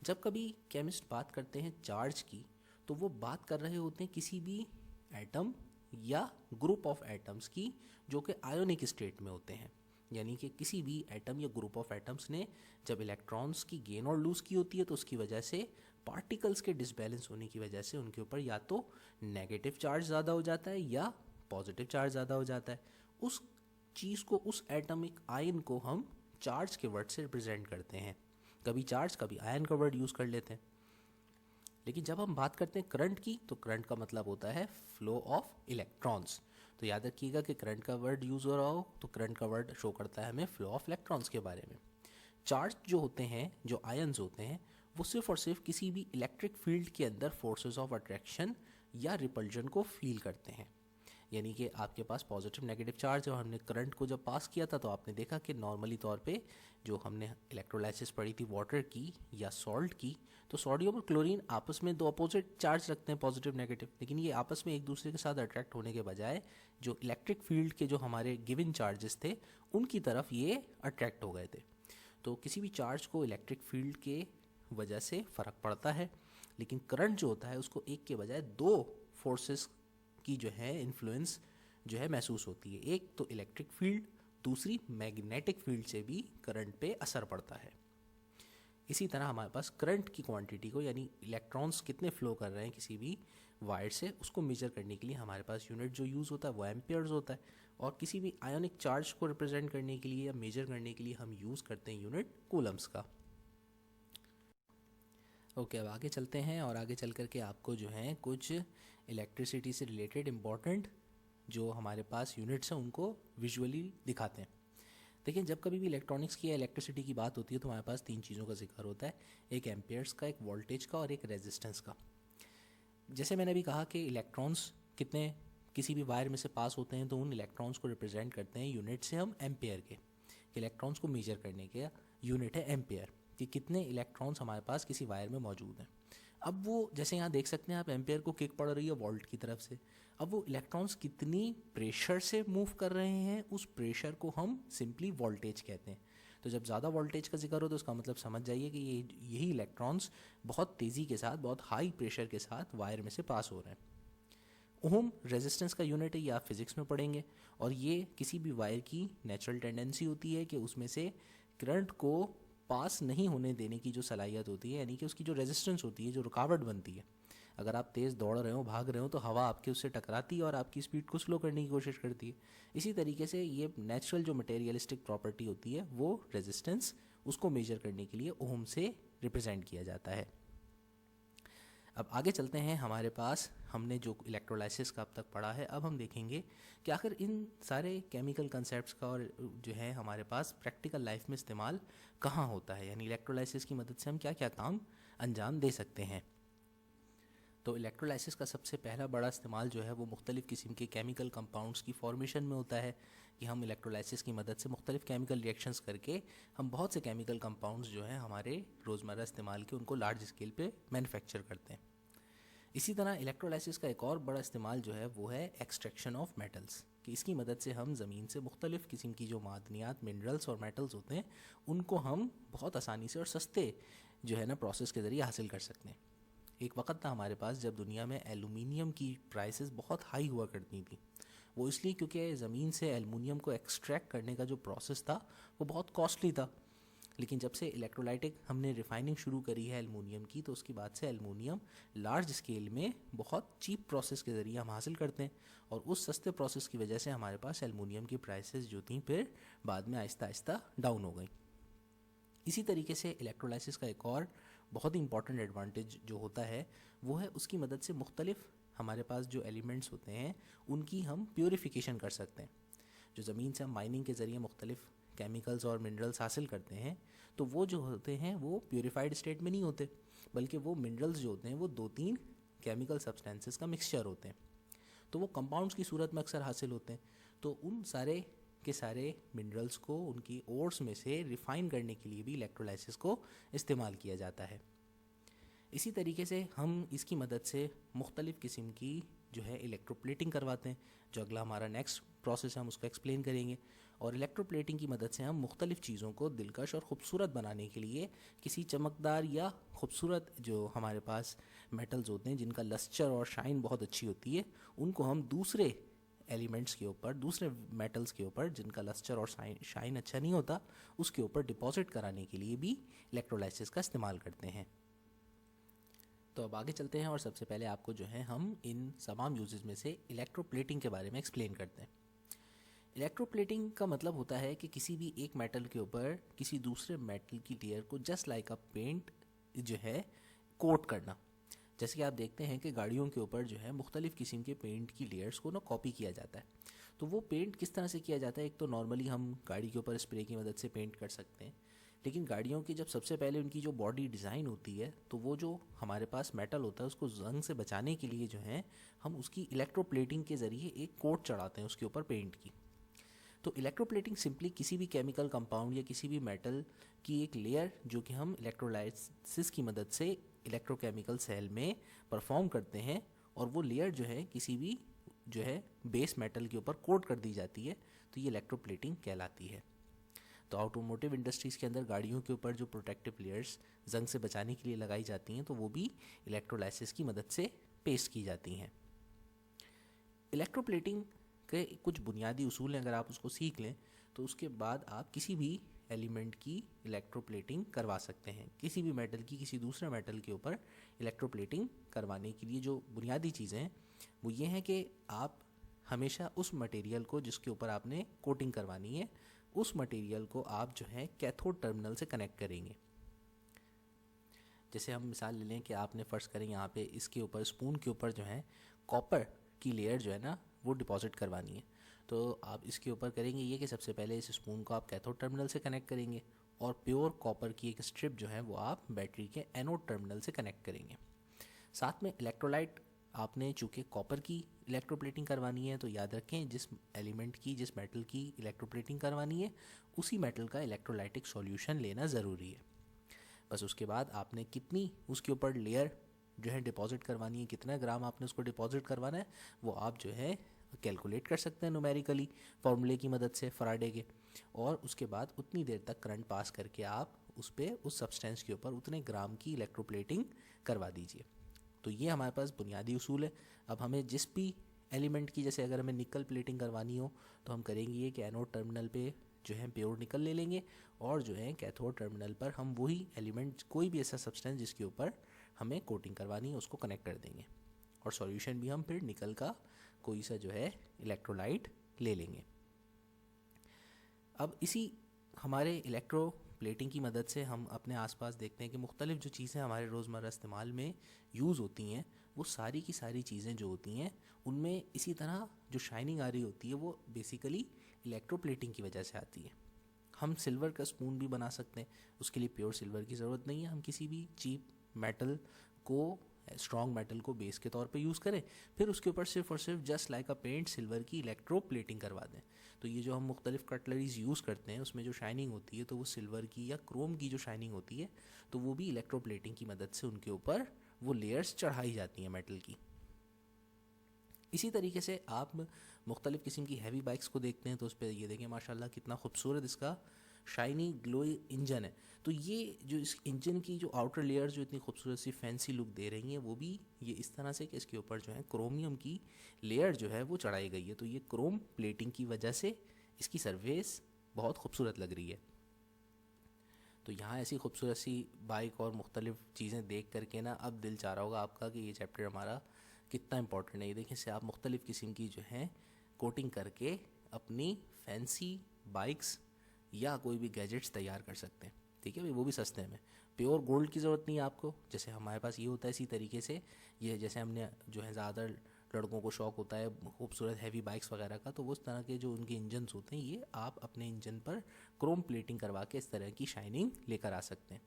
जब कभी केमिस्ट बात करते हैं चार्ज की, तो वो बात कर रहे होते हैं किसी भी एटम या ग्रुप ऑफ एटम्स की जो कि आयोनिक स्टेट में होते हैं। यानी कि किसी भी एटम या ग्रुप ऑफ एटम्स ने जब इलेक्ट्रॉन्स की गेन और लूज़ की होती है तो उसकी वजह से पार्टिकल्स के डिसबैलेंस होने की वजह से उनके ऊपर या तो नेगेटिव चार्ज ज़्यादा हो जाता है या पॉजिटिव चार्ज ज़्यादा हो जाता है। उस चीज़ को, उस एटमिक आयन को हम चार्ज के वर्ड से रिप्रेजेंट करते हैं। कभी चार्ज कभी आयन का वर्ड यूज़ कर लेते हैं। लेकिन जब हम बात करते हैं करंट की, तो करंट का मतलब होता है फ्लो ऑफ इलेक्ट्रॉन्स। तो याद रखिएगा कि करंट का वर्ड यूज़ हो रहा हो तो करंट का वर्ड शो करता है हमें फ्लो ऑफ इलेक्ट्रॉन्स के बारे में। चार्ज जो होते हैं, जो आयन्स होते हैं, वो सिर्फ और सिर्फ किसी भी इलेक्ट्रिक फील्ड के अंदर फोर्सेस ऑफ अट्रैक्शन या रिपल्जन को फील करते हैं। यानी कि आपके पास पॉजिटिव नेगेटिव चार्ज है और हमने करंट को जब पास किया था तो आपने देखा कि नॉर्मली तौर पे जो हमने इलेक्ट्रोलाइसिस पढ़ी थी वाटर की या सॉल्ट की, तो सोडियम और क्लोरीन आपस में 2 अपोजिट चार्ज रखते हैं, पॉजिटिव नेगेटिव, लेकिन ये आपस में एक दूसरे के साथ अट्रैक्ट होने के बजाय जो इलेक्ट्रिक फील्ड के जो हमारे गिवन चार्जेस थे उनकी तरफ ये अट्रैक्ट हो गए थे। तो किसी भी चार्ज को इलेक्ट्रिक फील्ड के वजह से फ़र्क पड़ता है, लेकिन करंट जो होता है उसको एक के बजाय 2 फोर्सेस की जो है इन्फ्लुएंस जो है महसूस होती है। एक तो इलेक्ट्रिक फील्ड, दूसरी मैग्नेटिक फील्ड से भी करंट पे असर पड़ता है। इसी तरह हमारे पास करंट की क्वांटिटी को, यानी इलेक्ट्रॉन्स कितने फ्लो कर रहे हैं किसी भी वायर से, उसको मेजर करने के लिए हमारे पास यूनिट जो यूज़ होता है वो एम्पियर्स होता है। और किसी भी आयोनिक चार्ज को रिप्रेजेंट करने के लिए या मेजर करने के लिए हम यूज़ करते हैं यूनिट कूलम्स का। ओके, अब आगे चलते हैं और आगे चल करके आपको जो है कुछ इलेक्ट्रिसिटी से रिलेटेड इम्पॉर्टेंट जो हमारे पास यूनिट्स हैं उनको विजुअली दिखाते हैं। देखिए, जब कभी भी इलेक्ट्रॉनिक्स की या इलेक्ट्रिसिटी की बात होती है तो हमारे पास 3 चीज़ों का जिक्र होता है, एक एम्पियर्स का, एक वोल्टेज का और एक रेजिस्टेंस का। जैसे मैंने अभी कहा कि इलेक्ट्रॉन्स कितने किसी भी वायर में से पास होते हैं तो उन इलेक्ट्रॉन्स को रिप्रेजेंट करते हैं यूनिट से हम एम्पियर के। इलेक्ट्रॉन्स को मेजर करने के यूनिट है एम्पियर, कि कितने इलेक्ट्रॉन्स हमारे पास किसी वायर में मौजूद हैं। अब वो जैसे यहाँ देख सकते हैं आप, एम्पियर को किक पड़ रही है वोल्ट की तरफ से। अब वो इलेक्ट्रॉन्स कितनी प्रेशर से मूव कर रहे हैं, उस प्रेशर को हम सिंपली वोल्टेज कहते हैं। तो जब ज़्यादा वोल्टेज का जिक्र हो तो उसका मतलब समझ जाइए कि यही इलेक्ट्रॉन्स बहुत तेज़ी के साथ, बहुत हाई प्रेशर के साथ वायर में से पास हो रहे हैं। ओम रेजिस्टेंस का यूनिट है, ये आप फिजिक्स में पढ़ेंगे, और ये किसी भी वायर की नेचुरल टेंडेंसी होती है कि उसमें से करंट को पास नहीं होने देने की जो सलाहियत होती है, यानी कि उसकी जो रेजिस्टेंस होती है, जो रुकावट बनती है। अगर आप तेज़ दौड़ रहे हो, भाग रहे हो, तो हवा आपके उससे टकराती है और आपकी स्पीड को स्लो करने की कोशिश करती है। इसी तरीके से ये नेचुरल जो मटेरियलिस्टिक प्रॉपर्टी होती है वो रेजिस्टेंस, उसको मेजर करने के लिए ओम से रिप्रेजेंट किया जाता है। अब आगे चलते हैं, हमारे पास हमने जो इलेक्ट्रोलाइसिस का अब तक पढ़ा है, अब हम देखेंगे कि आखिर इन सारे केमिकल कंसेप्ट्स का और जो है हमारे पास प्रैक्टिकल लाइफ में इस्तेमाल कहाँ होता है, यानी इलेक्ट्रोलाइसिस की मदद से हम क्या क्या काम अंजाम दे सकते हैं। तो इलेक्ट्रोलाइसिस का सबसे पहला बड़ा इस्तेमाल जो है वो मुख्तलिफ़ किस्म के केमिकल कंपाउंड्स की फॉर्मेशन में होता है, कि हम इलेक्ट्रोलाइसिस की मदद से मुख्तलिफ़ केमिकल रिएक्शंस करके हम बहुत से केमिकल कंपाउंड्स जो हैं हमारे रोज़मर्रा इस्तेमाल के, उनको लार्ज स्केल पे मैन्युफैक्चर करते हैं। इसी तरह इलेक्ट्रोलाइसिस का एक और बड़ा इस्तेमाल जो है वो है एक्सट्रैक्शन ऑफ मेटल्स, कि इसकी मदद से हम ज़मीन से मुख्तलिफ़ किस्म की जो मादनियात, मिनरल्स और मेटल्स होते हैं उनको हम बहुत आसानी से और सस्ते जो है ना प्रोसेस के ज़रिए हासिल कर सकते हैं। एक वक्त था हमारे पास जब दुनिया में एलुमिनियम की प्राइसेस बहुत हाई हुआ करती थी। वो इसलिए क्योंकि ज़मीन से एलुमिनियम को एक्सट्रैक्ट करने का जो प्रोसेस था वो बहुत कॉस्टली था। लेकिन जब से इलेक्ट्रोलाइटिक हमने रिफाइनिंग शुरू करी है एलुमिनियम की, तो उसके बाद से एलुमिनियम लार्ज स्केल में बहुत चीप प्रोसेस के ज़रिए हम हासिल करते हैं, और उस सस्ते प्रोसेस की वजह से हमारे पास एलुमिनियम की प्राइसेस जो थी फिर बाद में आहिस्ता आहिस्ता डाउन हो गई। इसी तरीके से इलेक्ट्रोलाइसिस का एक और बहुत ही इंपॉर्टेंट एडवांटेज जो होता है वो है उसकी मदद से मुख्तलिफ हमारे पास जो एलिमेंट्स होते हैं उनकी हम प्योरीफिकेशन कर सकते हैं। जो ज़मीन से हम माइनिंग के ज़रिए मुख्तलिफ केमिकल्स और मिनरल्स हासिल करते हैं, तो वो जो होते हैं वो प्योरीफाइड स्टेट में नहीं होते, बल्कि वो मिनरल्स जो होते हैं वो 2-3 केमिकल सब्सटेंसेस का मिक्सचर होते हैं, तो वो कंपाउंड्स की सूरत में अक्सर हासिल होते हैं। तो उन सारे के सारे मिनरल्स को उनकी ओर्स में से रिफ़ाइन करने के लिए भी इलेक्ट्रोलाइसिस को इस्तेमाल किया जाता है। इसी तरीके से हम इसकी मदद से मुख्तलिफ़ किस्म की जो है इलेक्ट्रोप्लेटिंग करवाते हैं, जो अगला हमारा नेक्स्ट प्रोसेस है हम उसको एक्सप्लेन करेंगे। और इलेक्ट्रोप्लेटिंग की मदद से हम मुख्तलिफ़ चीज़ों को दिलकश और ख़ूबसूरत बनाने के लिए किसी चमकदार या ख़ूबसूरत जो हमारे पास मेटल्स होते हैं जिनका लस्चर और शाइन बहुत अच्छी होती है, उनको हम दूसरे एलिमेंट्स के ऊपर, दूसरे मेटल्स के ऊपर जिनका लस्चर और शाइन अच्छा नहीं होता, उसके ऊपर डिपॉजिट कराने के लिए भी इलेक्ट्रोलाइसिस का इस्तेमाल करते हैं। तो अब आगे चलते हैं और सबसे पहले आपको जो है हम इन तमाम यूजेस में से इलेक्ट्रोप्लेटिंग के बारे में एक्सप्लेन करते हैं। इलेक्ट्रोप्लेटिंग का मतलब होता है कि किसी भी एक मेटल के ऊपर किसी दूसरे मेटल की लेयर को जस्ट लाइक अ पेंट जो है कोट करना। जैसे कि आप देखते हैं कि गाड़ियों के ऊपर जो है मुख्तलिफ़ किस्म के पेंट की लेयर्स को ना कॉपी किया जाता है। तो वो पेंट किस तरह से किया जाता है, एक तो नॉर्मली हम गाड़ी के ऊपर स्प्रे की मदद से पेंट कर सकते हैं, लेकिन गाड़ियों की जब सबसे पहले उनकी जो बॉडी डिज़ाइन होती है, तो वो जो हमारे पास मेटल होता है उसको जंग से बचाने के लिए जो है हम उसकी इलेक्ट्रोप्लेटिंग के ज़रिए एक कोट चढ़ाते हैं उसके ऊपर पेंट की। तो इलेक्ट्रोप्लेटिंग सिंपली किसी भी केमिकल कंपाउंड या किसी भी मेटल की एक लेयर जो कि हम इलेक्ट्रोलाइसिस की मदद से इलेक्ट्रोकेमिकल सेल में परफॉर्म करते हैं, और वो लेयर जो है किसी भी जो है बेस मेटल के ऊपर कोट कर दी जाती है, तो ये इलेक्ट्रोप्लेटिंग कहलाती है। तो ऑटोमोटिव इंडस्ट्रीज़ के अंदर गाड़ियों के ऊपर जो प्रोटेक्टिव लेयर्स जंग से बचाने के लिए लगाई जाती हैं, तो वो भी इलेक्ट्रोलाइसिस की मदद से पेस्ट की जाती हैं। इलेक्ट्रोप्लेटिंग के कुछ बुनियादी उसूल हैं, अगर आप उसको सीख लें तो उसके बाद आप किसी भी एलिमेंट की इलेक्ट्रोप्लेटिंग करवा सकते हैं। किसी भी मेटल की किसी दूसरे मेटल के ऊपर इलेक्ट्रोप्लेटिंग करवाने के लिए जो बुनियादी चीज़ें हैं वो ये हैं कि आप हमेशा उस मटेरियल को जिसके ऊपर आपने कोटिंग करवानी है, उस मटेरियल को आप जो है कैथोड टर्मिनल से कनेक्ट करेंगे। जैसे हम मिसाल ले लें कि आपने फ़र्ज़ करें यहाँ पे इसके ऊपर स्पून के ऊपर जो है कॉपर की लेयर जो है ना वो डिपॉजिट करवानी है, तो आप इसके ऊपर करेंगे ये कि सबसे पहले इस स्पून को आप कैथोड टर्मिनल से कनेक्ट करेंगे, और प्योर कॉपर की एक स्ट्रिप जो है वो आप बैटरी के एनोड टर्मिनल से कनेक्ट करेंगे। साथ में इलेक्ट्रोलाइट आपने चूँकि कॉपर की इलेक्ट्रोप्लेटिंग करवानी है, तो याद रखें जिस एलिमेंट की जिस मेटल की इलेक्ट्रोप्लेटिंग करवानी है उसी मेटल का इलेक्ट्रोलाइटिक सॉल्यूशन लेना ज़रूरी है। बस उसके बाद आपने कितनी उसके ऊपर लेयर जो है डिपॉजिट करवानी है, कितना ग्राम आपने उसको डिपॉजिट करवाना है, वो आप जो है कैलकुलेट कर सकते हैं न्यूमेरिकली फार्मूले की मदद से फराडे के, और उसके बाद उतनी देर तक करंट पास करके आप उस पर उस सब्सटेंस के ऊपर उतने ग्राम की इलेक्ट्रोप्लेटिंग करवा दीजिए। तो ये हमारे पास बुनियादी उसूल है। अब हमें जिस भी एलिमेंट की, जैसे अगर हमें निकल प्लेटिंग करवानी हो तो हम करेंगे ये कि एनोड टर्मिनल पे जो है प्योर निकल ले लेंगे, और जो है कैथोड टर्मिनल पर हम वही एलिमेंट कोई भी ऐसा सब्सटेंस जिसके ऊपर हमें कोटिंग करवानी है उसको कनेक्ट कर देंगे, और सॉल्यूशन भी हम फिर निकल का कोई सा जो है इलेक्ट्रोलाइट ले लेंगे। अब इसी हमारे इलेक्ट्रो प्लेटिंग की मदद से हम अपने आसपास देखते हैं कि मुख्तलिफ़ जो चीज़ें हमारे रोज़मर्रा इस्तेमाल में यूज़ होती हैं, वो सारी की सारी चीज़ें जो होती हैं उनमें इसी तरह जो शाइनिंग आ रही होती है वो बेसिकली इलेक्ट्रोप्लेटिंग की वजह से आती है। हम सिल्वर का स्पून भी बना सकते हैं, उसके लिए प्योर सिल्वर की ज़रूरत नहीं है, हम किसी भी चीप मेटल को, स्ट्रॉन्ग मेटल को बेस के तौर पे यूज़ करें, फिर उसके ऊपर सिर्फ और सिर्फ just like a paint silver की इलेक्ट्रोप्लेटिंग करवा दें। तो ये जो हम मुख्तलिफ़ कटलरीज यूज़ करते हैं उसमें जो शाइनिंग होती है तो वो सिल्वर की या क्रोम की जो शाइनिंग होती है, तो वो भी इलेक्ट्रोप्लेटिंग की मदद से उनके ऊपर वो लेयर्स चढ़ाई जाती हैं मेटल की। इसी तरीके से आप मुख्तलिफ़ किस्म की हैवी बाइक्स को देखते हैं तो उस पर ये देखें माशाल्लाह कितना खूबसूरत इसका शाइनी ग्लोई इंजन है। तो ये जो इस इंजन की जो आउटर लेयर जो इतनी खूबसूरत सी फैंसी लुक दे रही हैं वो भी ये इस तरह से कि इसके ऊपर जो है क्रोमियम की लेयर जो है वो चढ़ाई गई है, तो ये क्रोम प्लेटिंग की वजह से इसकी सरफेस बहुत खूबसूरत लग रही है। तो यहाँ ऐसी खूबसूरत सी बाइक और मुख्तलिफ़ चीज़ें देख करके ना अब दिल चाह रहा होगा आपका कि ये चैप्टर हमारा कितना इंपॉर्टेंट है। ये देखिए इससे आप मुख्तलिफ़ किस्म की जो है कोटिंग करके अपनी फैंसी बाइक्स या कोई भी गैजेट्स तैयार कर सकते हैं। ठीक है भाई, वो भी सस्ते में। प्योर गोल्ड की ज़रूरत नहीं है आपको, जैसे हमारे पास ये होता है इसी तरीके से। ये जैसे हमने जो है ज़्यादा लड़कों को शौक़ होता है खूबसूरत हैवी बाइक्स वगैरह का, तो उस तरह के जो उनके इंजन्स होते हैं ये आप अपने इंजन पर क्रोम प्लेटिंग करवा के इस तरह की शाइनिंग लेकर आ सकते हैं।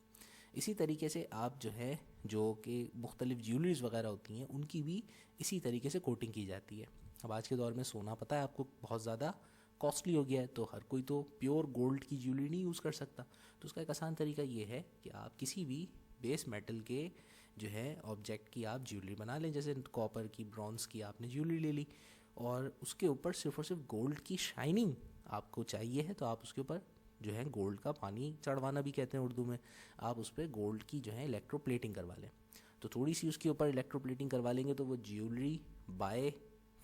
इसी तरीके से आप जो है जो कि मुख्तलिफ़ ज्वेलरीज वगैरह होती हैं उनकी भी इसी तरीके से कोटिंग की जाती है। अब आज के दौर में सोना पता है आपको बहुत ज़्यादा कॉस्टली हो गया है, तो हर कोई तो प्योर गोल्ड की ज्वेलरी नहीं यूज़ कर सकता। तो उसका एक आसान तरीका ये है कि आप किसी भी बेस मेटल के जो है ऑब्जेक्ट की आप ज्वेलरी बना लें। जैसे कॉपर की, ब्रॉन्ज़ की आपने ज्वेलरी ले ली और उसके ऊपर सिर्फ और सिर्फ गोल्ड की शाइनिंग आपको चाहिए है, तो आप उसके ऊपर जो है गोल्ड का पानी चढ़वाना भी कहते हैं उर्दू में, आप उस पर गोल्ड की जो है इलेक्ट्रोप्लेटिंग करवा लें। तो थोड़ी सी उसके ऊपर इलेक्ट्रोप्लेटिंग करवा लेंगे तो वो ज्वेलरी बाय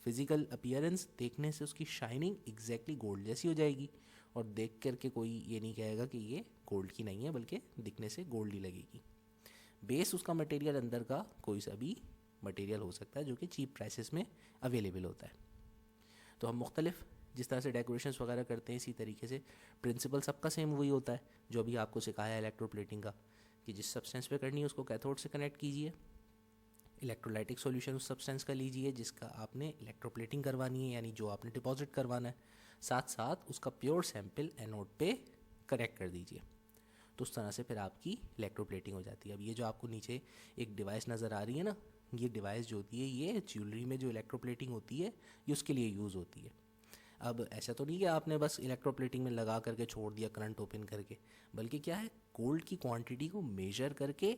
फिज़िकल अपीयरेंस देखने से उसकी शाइनिंग एग्जैक्टली गोल्ड जैसी हो जाएगी, और देख करके कोई ये नहीं कहेगा कि ये गोल्ड की नहीं है, बल्कि दिखने से गोल्ड ही लगेगी। बेस उसका मटेरियल अंदर का कोई सा भी मटेरियल हो सकता है जो कि चीप प्राइसेस में अवेलेबल होता है। तो हम मुख्तलिफ जिस तरह से डेकोरेशंस वगैरह करते हैं इसी तरीके से प्रिंसिपल सबका सेम वही होता है जो अभी आपको सिखाया है इलेक्ट्रोप्लेटिंग का, कि जिस सब्सटेंस पे करनी है उसको कैथोड से कनेक्ट कीजिए, इलेक्ट्रोलाइटिक सॉल्यूशन उस सब्सटेंस का लीजिए जिसका आपने इलेक्ट्रोप्लेटिंग करवानी है, यानी जो आपने डिपॉजिट करवाना है, साथ साथ उसका प्योर सैंपल एनोड पे कनेक्ट कर दीजिए। तो उस तरह से फिर आपकी इलेक्ट्रोप्लेटिंग हो जाती है। अब ये जो आपको नीचे एक डिवाइस नज़र आ रही है ना, ये डिवाइस जो होती है ये ज्वेलरी में जो इलेक्ट्रोप्लेटिंग होती है ये उसके लिए यूज़ होती है। अब ऐसा तो नहीं कि आपने बस इलेक्ट्रोप्लेटिंग में लगा करके छोड़ दिया करंट ओपन करके, बल्कि क्या है, गोल्ड की क्वांटिटी को मेजर करके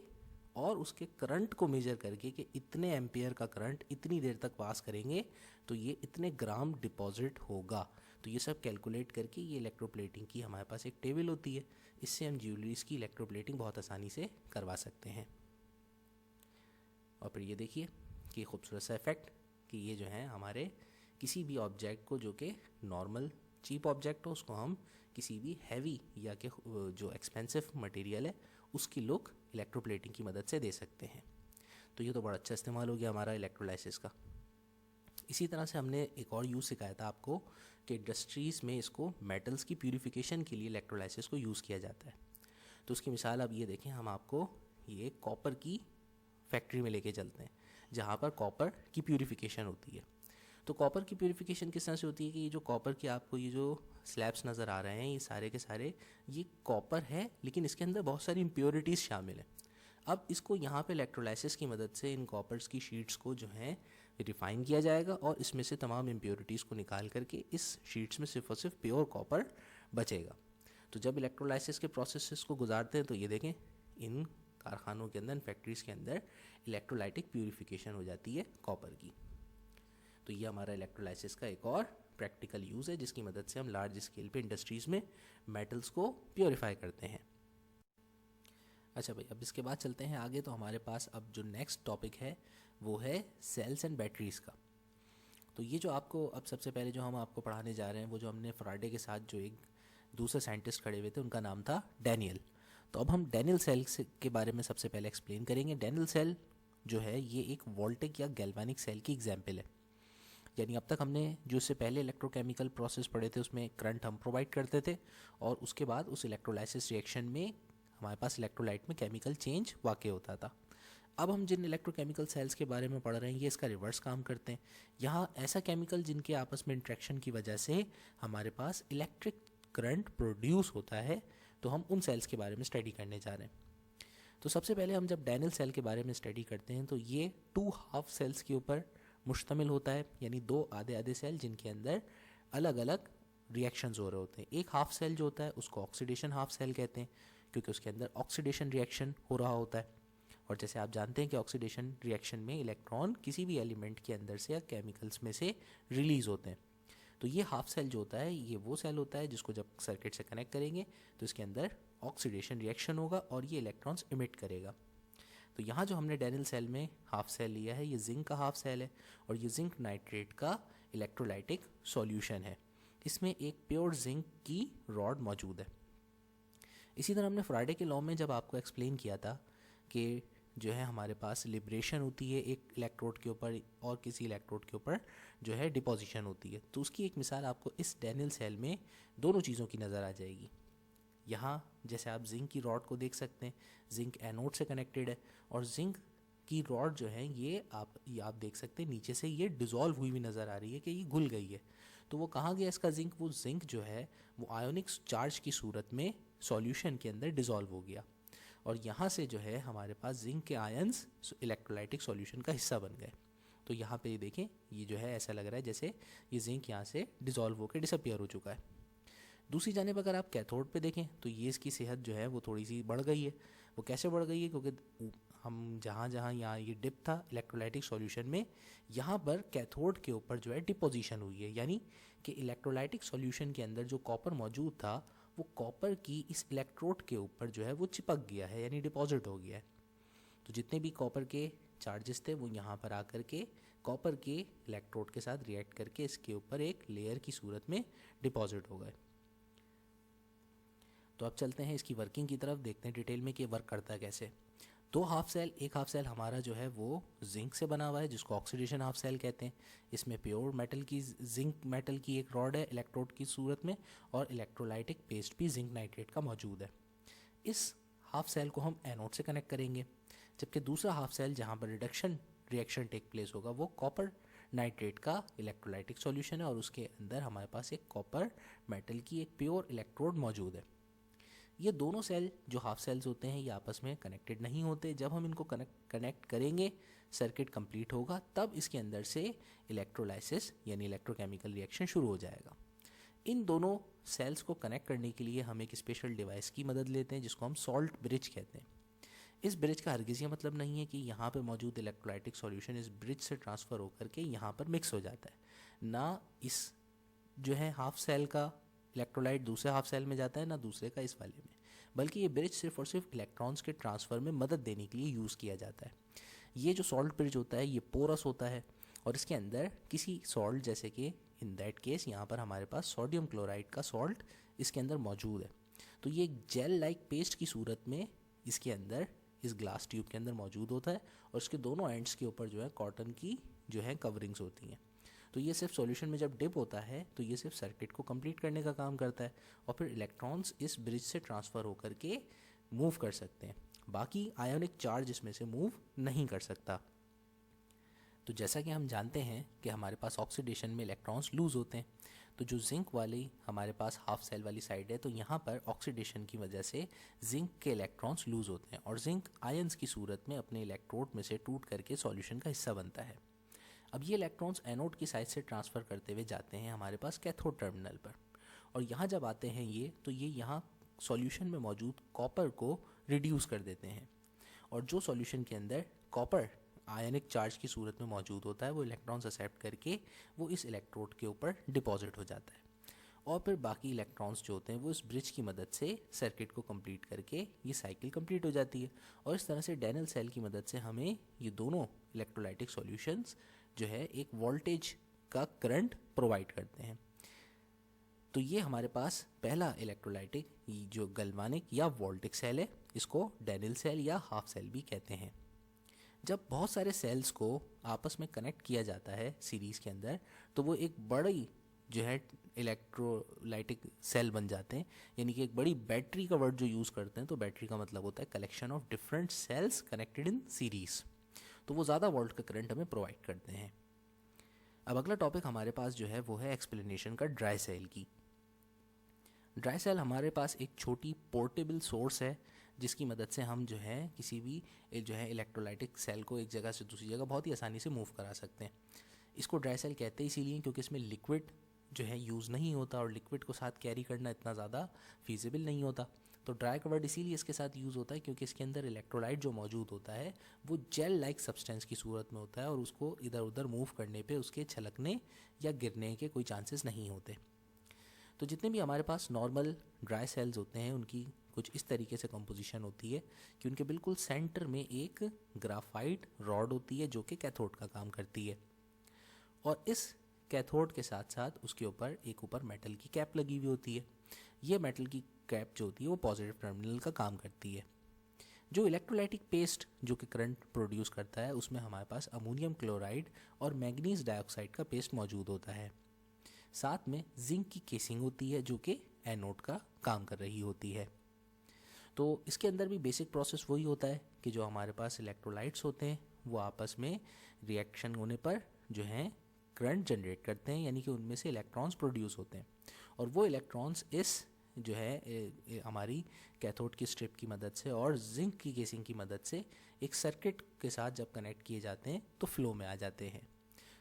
और उसके करंट को मेजर करके कि इतने एम्पियर का करंट इतनी देर तक पास करेंगे तो ये इतने ग्राम डिपॉजिट होगा। तो ये सब कैलकुलेट करके ये इलेक्ट्रोप्लेटिंग की हमारे पास एक टेबल होती है, इससे हम ज्वेलरीज की इलेक्ट्रोप्लेटिंग बहुत आसानी से करवा सकते हैं। और फिर ये देखिए कि खूबसूरत सा इफेक्ट कि ये जो है हमारे किसी भी ऑब्जेक्ट को जो कि नॉर्मल चीप ऑब्जेक्ट हो उसको हम किसी भी हैवी या कि जो एक्सपेंसिव मटेरियल है उसकी लुक इलेक्ट्रोप्लेटिंग की मदद से दे सकते हैं। तो ये तो बड़ा अच्छा इस्तेमाल हो गया हमारा इलेक्ट्रोलाइसिस का। इसी तरह से हमने एक और यूज़ सिखाया था आपको कि इंडस्ट्रीज़ में इसको मेटल्स की प्यूरिफिकेशन के लिए इलेक्ट्रोलाइसिस को यूज़ किया जाता है। तो उसकी मिसाल अब ये देखें, हम आपको ये कॉपर की फैक्ट्री में लेके चलते हैं जहाँ पर कॉपर की प्यूरिफिकेशन होती है। तो कॉपर की प्यूरिफिकेशन किस तरह से होती है कि ये जो कॉपर के आपको ये जो स्लैब्स नज़र आ रहे हैं ये सारे के सारे ये कॉपर है, लेकिन इसके अंदर बहुत सारी इम्प्योरिटीज़ शामिल हैं। अब इसको यहाँ पे इलेक्ट्रोलाइसिस की मदद से इन कॉपर्स की शीट्स को जो है रिफ़ाइन किया जाएगा और इसमें से तमाम इम्प्योरिटीज़ को निकाल करके इस शीट्स में सिर्फ और सिर्फ प्योर कॉपर बचेगा। तो जब इलेक्ट्रोलाइसिस के प्रोसेसेस को गुजारते हैं तो ये देखें इन कारखानों के अंदर, इन फैक्ट्रीज़ के अंदर इलेक्ट्रोलाइटिक प्यूरिफिकेशन हो जाती है कॉपर की। तो ये हमारा इलेक्ट्रोलाइसिस का एक और प्रैक्टिकल यूज़ है जिसकी मदद से हम लार्ज स्केल पे इंडस्ट्रीज़ में मेटल्स को प्योरीफाई करते हैं। अच्छा भाई, अब इसके बाद चलते हैं आगे। तो हमारे पास अब जो नेक्स्ट टॉपिक है वो है सेल्स एंड बैटरीज़ का। तो ये जो आपको अब सबसे पहले जो हम आपको पढ़ाने जा रहे हैं वो जो हमने फ्राइडे के साथ जो एक दूसरे साइंटिस्ट खड़े हुए थे उनका नाम था डैनियल। तो अब हम डैनियल सेल के बारे में सबसे पहले एक्सप्लेन करेंगे। डैनियल सेल जो है ये एक वोल्टेक या गैल्वेनिक सेल की एग्जाम्पल है। यानी अब तक हमने जो इससे पहले इलेक्ट्रोकेमिकल प्रोसेस पढ़े थे उसमें करंट हम प्रोवाइड करते थे और उसके बाद उस इलेक्ट्रोलाइसिस रिएक्शन में हमारे पास इलेक्ट्रोलाइट में केमिकल चेंज वाक़ई होता था। अब हम जिन इलेक्ट्रोकेमिकल सेल्स के बारे में पढ़ रहे हैं ये इसका रिवर्स काम करते हैं। यहाँ ऐसा केमिकल जिनके आपस में इंट्रैक्शन की वजह से हमारे पास इलेक्ट्रिक करंट प्रोड्यूस होता है, तो हम उन सेल्स के बारे में स्टडी करने जा रहे हैं। तो सबसे पहले हम जब डैनियल सेल के बारे में स्टडी करते हैं तो ये 2 हाफ सेल्स के ऊपर मुश्तमिल होता है, यानी 2 आधे आधे सेल जिनके अंदर अलग अलग रिएक्शंस हो रहे होते हैं। एक हाफ सेल जो होता है उसको ऑक्सीडेशन हाफ सेल कहते हैं क्योंकि उसके अंदर ऑक्सीडेशन रिएक्शन हो रहा होता है। और जैसे आप जानते हैं कि ऑक्सीडेशन रिएक्शन में इलेक्ट्रॉन किसी भी एलिमेंट के अंदर से या केमिकल्स में से रिलीज़ होते हैं। तो ये हाफ सेल जो होता है ये वो सेल होता है जिसको जब सर्किट से कनेक्ट करेंगे तो इसके अंदर ऑक्सीडेशन रिएक्शन होगा और ये इलेक्ट्रॉन्स इमिट करेगा। तो यहाँ जो हमने डैनियल सेल में हाफ सेल लिया है ये जिंक का हाफ सेल है और ये जिंक नाइट्रेट का इलेक्ट्रोलाइटिक सॉल्यूशन है। इसमें एक प्योर जिंक की रॉड मौजूद है। इसी तरह हमने फ्राडे के लॉ में जब आपको एक्सप्लेन किया था कि जो है हमारे पास लिबरेशन होती है एक इलेक्ट्रोड के ऊपर और किसी इलेक्ट्रोड के ऊपर जो है डिपोजिशन होती है, तो उसकी एक मिसाल आपको इस डैनियल सेल में दोनों चीज़ों की नज़र आ जाएगी। यहाँ जैसे आप जिंक की रॉड को देख सकते हैं, जिंक एनोड से कनेक्टेड है और जिंक की रॉड जो है ये आप देख सकते हैं नीचे से ये डिज़ोल्व हुई हुई नज़र आ रही है कि ये घुल गई है। तो वो कहाँ गया इसका जिंक? वो जिंक जो है वो आयोनिक चार्ज की सूरत में सॉल्यूशन के अंदर डिज़ोल्व हो गया और यहाँ से जो है हमारे पास जिंक के आयंस इलेक्ट्रोलाइटिक सॉल्यूशन का हिस्सा बन गए। तो यहाँ पे देखें ये जो है ऐसा लग रहा है जैसे ये जिंक यहाँ से डिज़ोल्व होकर डिसअपियर हो चुका है। दूसरी जानिब अगर आप कैथोड पे देखें तो ये इसकी सेहत जो है वो थोड़ी सी बढ़ गई है। वो कैसे बढ़ गई है? क्योंकि हम जहाँ जहाँ यहाँ ये डिप था इलेक्ट्रोलाइटिक सॉल्यूशन में, यहाँ पर कैथोड के ऊपर जो है डिपोजिशन हुई है, यानी कि इलेक्ट्रोलाइटिक सॉल्यूशन के अंदर जो कॉपर मौजूद था वो कॉपर की इस इलेक्ट्रोड के ऊपर जो है वो चिपक गया है, यानी डिपॉजिट हो गया है। तो जितने भी कॉपर के चार्जेस थे वो यहाँ पर आकर के कॉपर के इलेक्ट्रोड के साथ रिएक्ट करके इसके ऊपर एक लेयर की सूरत में डिपॉजिट हो गए। तो अब चलते हैं इसकी वर्किंग की तरफ, देखते हैं डिटेल में कि वर्क करता है कैसे। दो हाफ सेल, एक हाफ सेल हमारा जो है वो जिंक से बना हुआ है जिसको ऑक्सीडेशन हाफ सेल कहते हैं। इसमें प्योर मेटल की जिंक मेटल की एक रॉड है इलेक्ट्रोड की सूरत में और इलेक्ट्रोलाइटिक पेस्ट भी जिंक नाइट्रेट का मौजूद है। इस हाफ सेल को हम एनोड से कनेक्ट करेंगे, जबकि दूसरा हाफ सेल जहाँ पर रिडक्शन रिएक्शन टेक प्लेस होगा वो कॉपर नाइट्रेट का इलेक्ट्रोलाइटिक सॉल्यूशन है और उसके अंदर हमारे पास एक कॉपर मेटल की एक प्योर इलेक्ट्रोड मौजूद है। ये दोनों सेल जो हाफ सेल्स होते हैं ये आपस में कनेक्टेड नहीं होते। जब हम इनको कनेक्ट करेंगे सर्किट कंप्लीट होगा, तब इसके अंदर से इलेक्ट्रोलाइसिस यानी इलेक्ट्रोकेमिकल रिएक्शन शुरू हो जाएगा। इन दोनों सेल्स को कनेक्ट करने के लिए हम एक स्पेशल डिवाइस की मदद लेते हैं जिसको हम सॉल्ट ब्रिज कहते हैं। इस ब्रिज का हरगिज़ ये मतलब नहीं है कि यहाँ पे मौजूद इलेक्ट्रोलाइटिक सॉल्यूशन इस ब्रिज से ट्रांसफ़र होकर के यहाँ पर मिक्स हो जाता है। ना इस जो है हाफ सेल का इलेक्ट्रोलाइट दूसरे हाफ सेल में जाता है, ना दूसरे का इस वाले में, बल्कि ये ब्रिज सिर्फ और सिर्फ इलेक्ट्रॉन्स के ट्रांसफ़र में मदद देने के लिए यूज़ किया जाता है। ये जो सॉल्ट ब्रिज होता है ये पोरस होता है और इसके अंदर किसी सॉल्ट जैसे कि इन दैट केस यहाँ पर हमारे पास सोडियम क्लोराइड का सॉल्ट इसके अंदर मौजूद है। तो ये जेल लाइक पेस्ट की सूरत में इसके अंदर इस ग्लास ट्यूब के अंदर मौजूद होता है और इसके दोनों एंड्स के ऊपर जो है कॉटन की जो है कवरिंग्स होती हैं। तो ये सिर्फ सॉल्यूशन में जब डिप होता है तो ये सिर्फ सर्किट को कंप्लीट करने का काम करता है और फिर इलेक्ट्रॉन्स इस ब्रिज से ट्रांसफ़र होकर के मूव कर सकते हैं, बाकी आयोनिक चार्ज इसमें से मूव नहीं कर सकता। तो जैसा कि हम जानते हैं कि हमारे पास ऑक्सीडेशन में इलेक्ट्रॉन्स लूज़ होते हैं, तो जो जिंक वाली हमारे पास हाफ सेल वाली साइड है तो यहाँ पर ऑक्सीडेशन की वजह से जिंक के इलेक्ट्रॉन्स लूज़ होते हैं और जिंक आयंस की सूरत में अपने इलेक्ट्रोड में से टूट करके सॉल्यूशन का हिस्सा बनता है। अब ये इलेक्ट्रॉन्स एनोड की साइड से ट्रांसफ़र करते हुए जाते हैं हमारे पास कैथोड टर्मिनल पर और यहाँ जब आते हैं ये तो ये यहाँ सॉल्यूशन में मौजूद कॉपर को रिड्यूस कर देते हैं और जो सॉल्यूशन के अंदर कॉपर आयनिक चार्ज की सूरत में मौजूद होता है वो इलेक्ट्रॉन्स एक्सेप्ट करके वो इस इलेक्ट्रोड के ऊपर डिपॉजिट हो जाता है और फिर बाकी इलेक्ट्रॉन्स जो होते हैं वो इस ब्रिज की मदद से सर्किट को कंप्लीट करके ये साइकिल कंप्लीट हो जाती है और इस तरह से डैनियल सेल की मदद से हमें ये दोनों इलेक्ट्रोलाइटिक सॉल्यूशंस जो है एक वोल्टेज का करंट प्रोवाइड करते हैं। तो ये हमारे पास पहला इलेक्ट्रोलाइटिक जो गैल्वानिक या वोल्टिक सेल है, इसको डैनियल सेल या हाफ सेल भी कहते हैं। जब बहुत सारे सेल्स को आपस में कनेक्ट किया जाता है सीरीज़ के अंदर तो वो एक बड़ी जो है इलेक्ट्रोलाइटिक सेल बन जाते हैं, यानी कि एक बड़ी बैटरी का वर्ड जो यूज़ करते हैं तो बैटरी का मतलब होता है collection of different cells connected in series. तो वो ज़्यादा वोल्ट का करंट हमें प्रोवाइड करते हैं। अब अगला टॉपिक हमारे पास जो है वो है एक्सप्लेनेशन का ड्राई सेल की। ड्राई सेल हमारे पास एक छोटी पोर्टेबल सोर्स है जिसकी मदद से हम जो है किसी भी जो है इलेक्ट्रोलाइटिक सेल को एक जगह से दूसरी जगह बहुत ही आसानी से मूव करा सकते हैं। इसको ड्राई सेल कहते हैं इसीलिए क्योंकि इसमें लिक्विड जो है यूज़ नहीं होता और लिक्विड को साथ कैरी करना इतना ज़्यादा फीजिबल नहीं होता। तो ड्राई का वर्ड इसीलिए इसके साथ यूज़ होता है क्योंकि इसके अंदर इलेक्ट्रोलाइट जो मौजूद होता है वो जेल लाइक सब्सटेंस की सूरत में होता है और उसको इधर उधर मूव करने पे उसके छलकने या गिरने के कोई चांसेस नहीं होते। तो जितने भी हमारे पास नॉर्मल ड्राई सेल्स होते हैं उनकी कुछ इस तरीके से कंपोजिशन होती है कि उनके बिल्कुल सेंटर में एक ग्राफाइट रॉड होती है जो कि कैथोड का काम करती है और इस कैथोड के साथ साथ उसके ऊपर एक ऊपर मेटल की कैप लगी हुई होती है। ये मेटल की कैप जो होती है वो पॉजिटिव टर्मिनल का काम करती है। जो इलेक्ट्रोलाइटिक पेस्ट जो कि करंट प्रोड्यूस करता है उसमें हमारे पास अमोनियम क्लोराइड और मैग्नीज डाइऑक्साइड का पेस्ट मौजूद होता है। साथ में जिंक की केसिंग होती है जो कि एनोड का काम कर रही होती है। तो इसके अंदर भी बेसिक प्रोसेस वही होता है कि जो हमारे पास इलेक्ट्रोलाइट्स होते हैं वो आपस में रिएक्शन होने पर जो है करंट जनरेट करते हैं, यानी कि उनमें से इलेक्ट्रॉन्स प्रोड्यूस होते हैं और वो इलेक्ट्रॉन्स इस जो है हमारी कैथोड की स्ट्रिप की मदद से और जिंक की केसिंग की मदद से एक सर्किट के साथ जब कनेक्ट किए जाते हैं तो फ्लो में आ जाते हैं।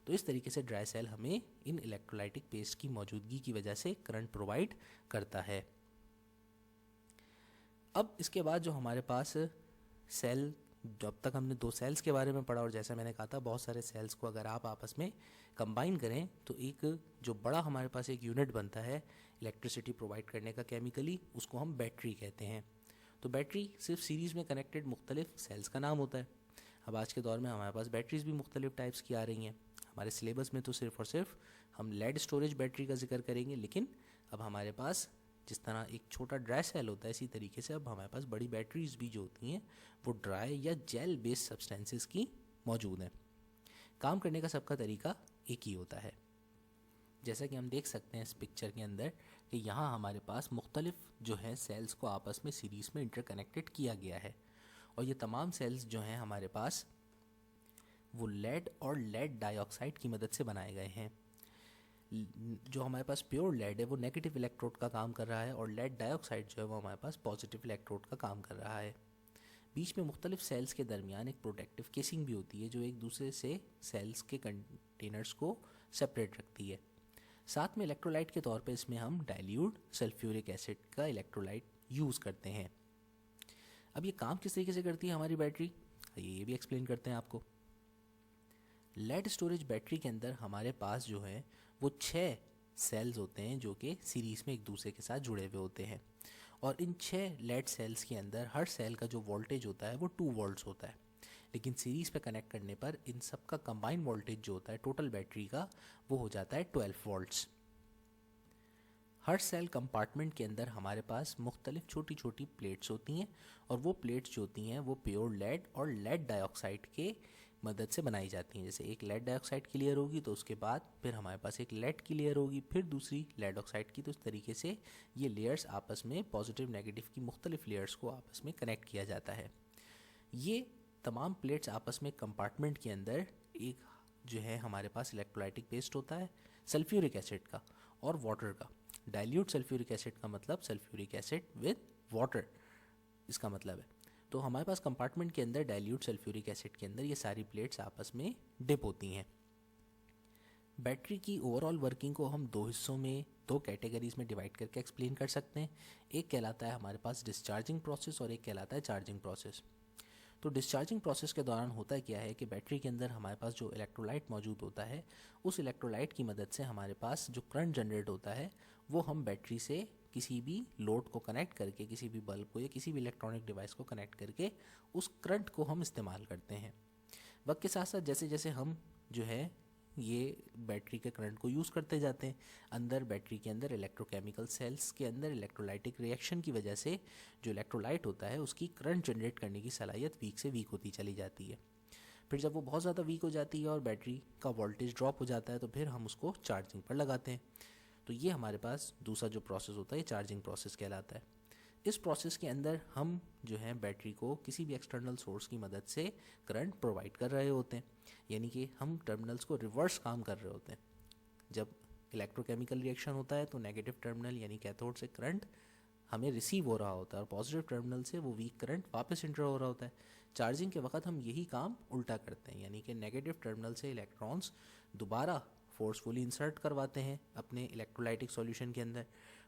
तो इस तरीके से ड्राई सेल हमें इन इलेक्ट्रोलाइटिक पेस्ट की मौजूदगी की वजह से करंट प्रोवाइड करता है। अब इसके बाद जो हमारे पास सेल, जब तक हमने दो सेल्स के बारे में पढ़ा और जैसा मैंने कहा था बहुत सारे सेल्स को अगर आप आपस में कंबाइन करें तो एक जो बड़ा हमारे पास एक यूनिट बनता है इलेक्ट्रिसिटी प्रोवाइड करने का केमिकली, उसको हम बैटरी कहते हैं। तो बैटरी सिर्फ सीरीज़ में कनेक्टेड मुख्तलिफ सेल्स का नाम होता है। अब आज के दौर में हमारे पास बैटरीज भी मुख्तलिफ टाइप्स की आ रही हैं। हमारे सिलेबस में तो सिर्फ और सिर्फ हम लेड स्टोरेज बैटरी का जिक्र करेंगे, लेकिन अब हमारे पास जिस तरह एक छोटा ड्राई सेल होता है इसी तरीके से अब हमारे पास बड़ी बैटरीज भी जो होती हैं वो ड्राई या जेल बेस्ड सब्सटेंसेस की मौजूद हैं। काम करने का सबका तरीका एक ही होता है। जैसा कि हम देख सकते हैं इस पिक्चर के अंदर कि यहाँ हमारे पास मुख्तलिफ जो है सेल्स को आपस में सीरीज़ में इंटरकनेक्टेड किया गया है और ये तमाम सेल्स जो हैं हमारे पास वो लेड और लेड डाइऑक्साइड की मदद से बनाए गए हैं। जो हमारे पास प्योर लेड है वो नेगेटिव इलेक्ट्रोड का काम कर रहा है और लेड डाइऑक्साइड जो है वो हमारे पास पॉजिटिव इलेक्ट्रोड का काम कर रहा है। बीच में मुख्तलिफ सेल्स के दरमियान एक प्रोटेक्टिव केसिंग भी होती है जो एक दूसरे से सेल्स के कंटेनर्स को सेपरेट रखती है। साथ में इलेक्ट्रोलाइट के तौर पे इसमें हम डाइल्यूट सल्फ्यूरिक एसिड का इलेक्ट्रोलाइट यूज़ करते हैं। अब ये काम किस तरीके से करती है हमारी बैटरी, ये भी एक्सप्लेन करते हैं आपको। लेड स्टोरेज बैटरी के अंदर हमारे पास जो है वो 6 सेल्स होते हैं जो कि सीरीज़ में एक दूसरे के साथ जुड़े हुए होते हैं और इन 6 लेड सेल्स के अंदर हर सेल का जो वोल्टेज होता है वो 2 वोल्ट्स होता है, लेकिन सीरीज़ पे कनेक्ट करने पर इन सब का कंबाइन वोल्टेज जो होता है टोटल बैटरी का वो हो जाता है 12 वोल्ट्स। हर सेल कंपार्टमेंट के अंदर हमारे पास मुख्तलिफ छोटी छोटी प्लेट्स होती हैं और वो प्लेट्स जो होती हैं वो प्योर लेड और लेड डाइऑक्साइड के मदद से बनाई जाती हैं। जैसे एक लेड डाइऑक्साइड की लेयर होगी तो उसके बाद फिर हमारे पास एक लेड की लेयर होगी, फिर दूसरी लेड ऑक्साइड की। तो इस तरीके से ये लेयर्स आपस में पॉजिटिव नेगेटिव की मुख्तलिफ लेयर्स को आपस में कनेक्ट किया जाता है। ये तमाम प्लेट्स आपस में कंपार्टमेंट के अंदर एक जो है हमारे पास इलेक्ट्रोलाइटिक पेस्ट होता है सल्फ्यूरिक एसिड का और वाटर का। डाइल्यूट सल्फ्यूरिक एसिड का मतलब सल्फ्यूरिक एसिड विद वाटर, इसका मतलब है। तो हमारे पास कंपार्टमेंट के अंदर डाइल्यूट सल्फ्यूरिक एसिड के अंदर ये सारी प्लेट्स आपस में डिप होती हैं। बैटरी की ओवरऑल वर्किंग को हम दो हिस्सों में, दो कैटेगरीज में डिवाइड करके एक्सप्लेन कर सकते हैं। एक कहलाता है हमारे पास डिस्चार्जिंग प्रोसेस और एक कहलाता है चार्जिंग प्रोसेस। तो डिस्चार्जिंग प्रोसेस के दौरान होता क्या है कि बैटरी के अंदर हमारे पास जो इलेक्ट्रोलाइट मौजूद होता है उस इलेक्ट्रोलाइट की मदद से हमारे पास जो करंट जनरेट होता है वो हम बैटरी से किसी भी लोड को कनेक्ट करके, किसी भी बल्ब को या किसी भी इलेक्ट्रॉनिक डिवाइस को कनेक्ट करके उस करंट को हम इस्तेमाल करते हैं। वक्त के साथ साथ जैसे जैसे हम जो है ये बैटरी के करंट को यूज़ करते जाते हैं, अंदर बैटरी के अंदर इलेक्ट्रोकेमिकल सेल्स के अंदर इलेक्ट्रोलाइटिक रिएक्शन की वजह से जो इलेक्ट्रोलाइट होता है उसकी करंट जनरेट करने की सलाहियत वीक से वीक होती चली जाती है। फिर जब वो बहुत ज़्यादा वीक हो जाती है और बैटरी का वोल्टेज ड्रॉप हो जाता है तो फिर हम उसको चार्जिंग पर लगाते हैं। तो ये हमारे पास दूसरा जो प्रोसेस होता है ये चार्जिंग प्रोसेस कहलाता है। इस प्रोसेस के अंदर हम जो है बैटरी को किसी भी एक्सटर्नल सोर्स की मदद से करंट प्रोवाइड कर रहे होते हैं, यानी कि हम टर्मिनल्स को रिवर्स काम कर रहे होते हैं। जब इलेक्ट्रोकेमिकल रिएक्शन होता है तो नेगेटिव टर्मिनल यानी कैथोड से करंट हमें रिसीव हो रहा होता है और पॉजिटिव टर्मिनल से वो वीक करंट वापस इंटर हो रहा होता है। चार्जिंग के वक्त हम यही काम उल्टा करते हैं, यानी कि नेगेटिव टर्मिनल से इलेक्ट्रॉन्स दोबारा फोर्सफुली इंसर्ट करवाते हैं अपने इलेक्ट्रोलाइटिक सॉल्यूशन के अंदर।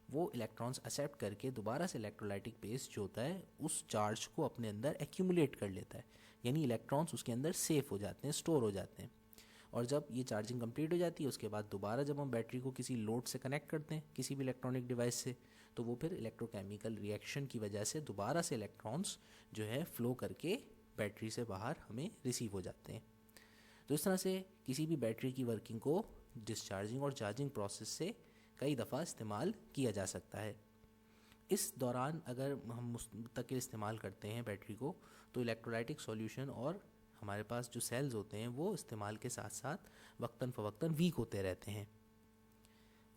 वो इलेक्ट्रॉन्स एक्सेप्ट करके दोबारा से इलेक्ट्रोलाइटिक बेस जो होता है उस चार्ज को अपने अंदर एक्यूमुलेट कर लेता है, यानी इलेक्ट्रॉन्स उसके अंदर सेफ हो जाते हैं, स्टोर हो जाते हैं। और जब ये चार्जिंग कंप्लीट हो जाती है उसके बाद दोबारा जब हम बैटरी को किसी लोड से कनेक्ट करते हैं किसी भी इलेक्ट्रॉनिक डिवाइस से, तो वो फिर इलेक्ट्रोकेमिकल रिएक्शन की वजह से दोबारा से इलेक्ट्रॉन्स जो है फ्लो करके बैटरी से बाहर हमें रिसीव हो जाते हैं। तो इस तरह से किसी भी बैटरी की वर्किंग को डिस्चार्जिंग और चार्जिंग प्रोसेस से कई दफ़ा इस्तेमाल किया जा सकता है। इस दौरान अगर हम मुस्तकिल इस्तेमाल करते हैं बैटरी को, तो इलेक्ट्रोलाइटिक सॉल्यूशन और हमारे पास जो सेल्स होते हैं वो इस्तेमाल के साथ साथ वक्तन फ़वक्तन वीक होते रहते हैं।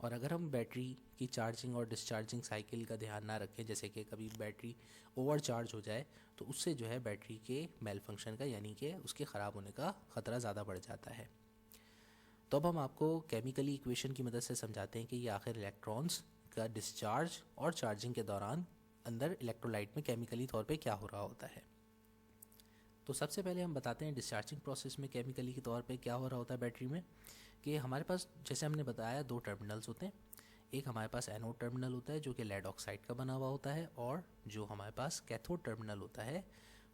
और अगर हम बैटरी की चार्जिंग और डिस्चार्जिंग साइकिल का ध्यान ना रखें, जैसे कि कभी बैटरी ओवर चार्ज हो जाए, तो उससे जो है बैटरी के मेल फंक्शन का यानी कि उसके ख़राब होने का ख़तरा ज़्यादा बढ़ जाता है। तो अब हम आपको केमिकली इक्वेशन की मदद से समझाते हैं कि ये आखिर इलेक्ट्रॉन्स का डिस्चार्ज और चार्जिंग के दौरान अंदर इलेक्ट्रोलाइट में केमिकली तौर पे क्या हो रहा होता है। तो सबसे पहले हम बताते हैं डिस्चार्जिंग प्रोसेस में केमिकली के तौर पे क्या हो रहा होता है बैटरी में, कि हमारे पास जैसे हमने बताया 2 टर्मिनल्स होते हैं। एक हमारे पास एनोड टर्मिनल होता है जो कि लेड ऑक्साइड का बना हुआ होता है, और जो हमारे पास कैथोड टर्मिनल होता है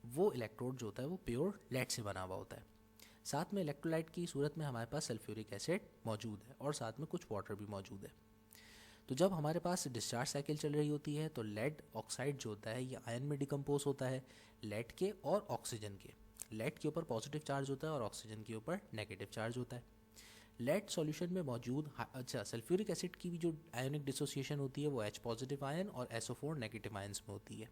वो इलेक्ट्रोड जो होता है वो प्योर लेड से बना हुआ होता है। साथ में इलेक्ट्रोलाइट की सूरत में हमारे पास सल्फ्यूरिक एसिड मौजूद है और साथ में कुछ वाटर भी मौजूद है। तो जब हमारे पास डिस्चार्ज साइकिल चल रही होती है तो लेड ऑक्साइड जो होता है ये आयन में डिकम्पोज होता है, लेड के और ऑक्सीजन के। लेड के ऊपर पॉजिटिव चार्ज होता है और ऑक्सीजन के ऊपर नेगेटिव चार्ज होता है। लेड सॉल्यूशन में मौजूद सल्फ्यूरिक एसिड की भी जो आयोनिक डिसोसिएशन होती है वो H पॉजिटिव आयन और SO4 नेगेटिव आयन्स में होती है।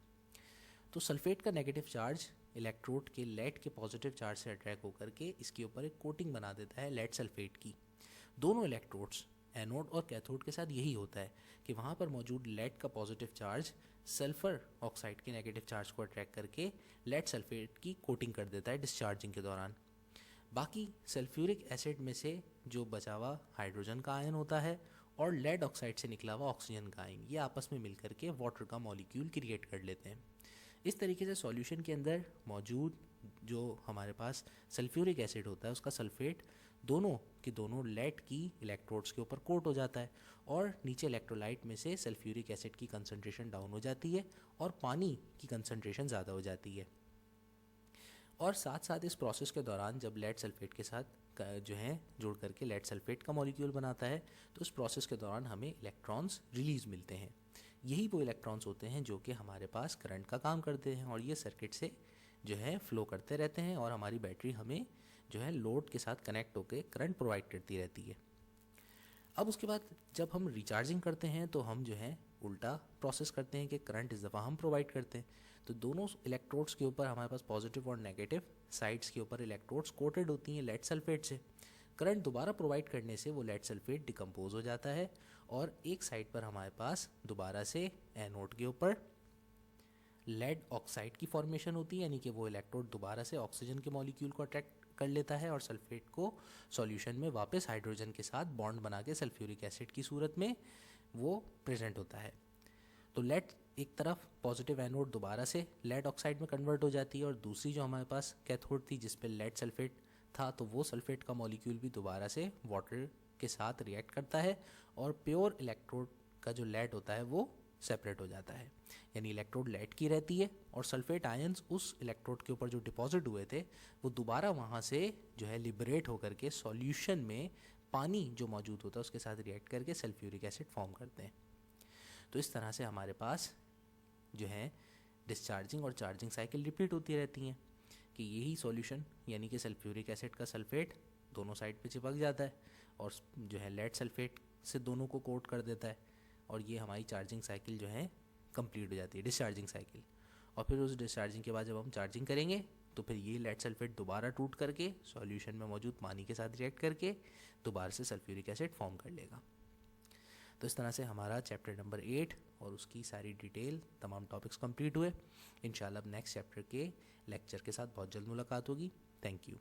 तो सल्फेट का नेगेटिव चार्ज इलेक्ट्रोड के लेड के पॉजिटिव चार्ज से अट्रैक्ट होकर के इसके ऊपर एक कोटिंग बना देता है लेड सल्फेट की। दोनों इलेक्ट्रोड्स एनोड और कैथोड के साथ यही होता है कि वहाँ पर मौजूद लेड का पॉजिटिव चार्ज सल्फर ऑक्साइड के नेगेटिव चार्ज को अट्रैक्ट करके लेड सल्फेट की कोटिंग कर देता है डिस्चार्जिंग के दौरान। बाकी सल्फ्यूरिक एसिड में से जो बचा हुआ हाइड्रोजन का आयन होता है और लेड ऑक्साइड से निकला हुआ ऑक्सीजन का आयन, ये आपस में मिलकर के वाटर का मॉलिक्यूल क्रिएट कर लेते हैं। इस तरीके से सॉल्यूशन के अंदर मौजूद जो हमारे पास सल्फ्यूरिक एसिड होता है उसका सल्फेट दोनों के दोनों लेड की इलेक्ट्रोड्स के ऊपर कोट हो जाता है, और नीचे इलेक्ट्रोलाइट में से सल्फ्यूरिक एसिड की कंसंट्रेशन डाउन हो जाती है और पानी की कंसंट्रेशन ज़्यादा हो जाती है। और साथ साथ इस प्रोसेस के दौरान जब लेड सल्फेट के साथ जो है जुड़ करके लेड सल्फेट का मॉलिक्यूल बनाता है, तो उस प्रोसेस के दौरान हमें इलेक्ट्रॉन्स रिलीज़ मिलते हैं। यही वो इलेक्ट्रॉन्स होते हैं जो कि हमारे पास करंट का काम करते हैं और ये सर्किट से जो है फ्लो करते रहते हैं और हमारी बैटरी हमें जो है लोड के साथ कनेक्ट होकर करंट प्रोवाइड करती रहती है। अब उसके बाद जब हम रिचार्जिंग करते हैं तो हम जो है उल्टा प्रोसेस करते हैं कि करंट इस दफ़ा हम प्रोवाइड करते हैं। तो दोनों इलेक्ट्रोड्स के ऊपर हमारे पास पॉजिटिव और नेगेटिव साइड्स के ऊपर इलेक्ट्रोड्स कोटेड होती हैं लेड सल्फेट से। करंट दोबारा प्रोवाइड करने से वो लेड सल्फेट डिकम्पोज हो जाता है और एक साइड पर हमारे पास दोबारा से एनोड के ऊपर लेड ऑक्साइड की फॉर्मेशन होती है, यानी कि वो इलेक्ट्रोड दोबारा से ऑक्सीजन के मॉलिक्यूल को अट्रैक्ट कर लेता है और सल्फेट को सॉल्यूशन में वापस हाइड्रोजन के साथ बॉन्ड बना के सल्फ्यूरिक एसिड की सूरत में वो प्रेजेंट होता है। तो लेड एक तरफ पॉजिटिव एनोड दोबारा से लेड ऑक्साइड में कन्वर्ट हो जाती है और दूसरी जो हमारे पास कैथोड थी जिस पे लेड सल्फेट था, तो वो सल्फेट का मॉलिक्यूल भी दोबारा से वाटर के साथ रिएक्ट करता है और प्योर इलेक्ट्रोड का जो लेड होता है वो सेपरेट हो जाता है। यानी इलेक्ट्रोड लेड की रहती है और सल्फेट आयंस उस इलेक्ट्रोड के ऊपर जो डिपॉजिट हुए थे वो दोबारा वहाँ से जो है लिबरेट होकर के सॉल्यूशन में पानी जो मौजूद होता है उसके साथ रिएक्ट करके सल्फ्यूरिक एसिड फॉर्म करते हैं। तो इस तरह से हमारे पास जो है डिस्चार्जिंग और चार्जिंग साइकिल रिपीट होती रहती हैं कि यही सॉल्यूशन यानी कि सल्फ्यूरिक एसिड का सल्फेट दोनों साइड पे चिपक जाता है और जो है लेड सल्फेट से दोनों को कोट कर देता है, और ये हमारी चार्जिंग साइकिल जो है कंप्लीट हो जाती है, डिस्चार्जिंग साइकिल। और फिर उस डिस्चार्जिंग के बाद जब हम चार्जिंग करेंगे तो फिर ये लेड सल्फेट दोबारा टूट करके सॉल्यूशन में मौजूद पानी के साथ रिएक्ट करके दोबारा से सल्फ्यूरिक एसिड फॉर्म कर लेगा। तो इस तरह से हमारा चैप्टर नंबर 8 और उसकी सारी डिटेल तमाम टॉपिक्स कंप्लीट हुए। इंशाल्लाह अब नेक्स्ट चैप्टर के लेक्चर के साथ बहुत जल्द मुलाकात होगी। Thank you.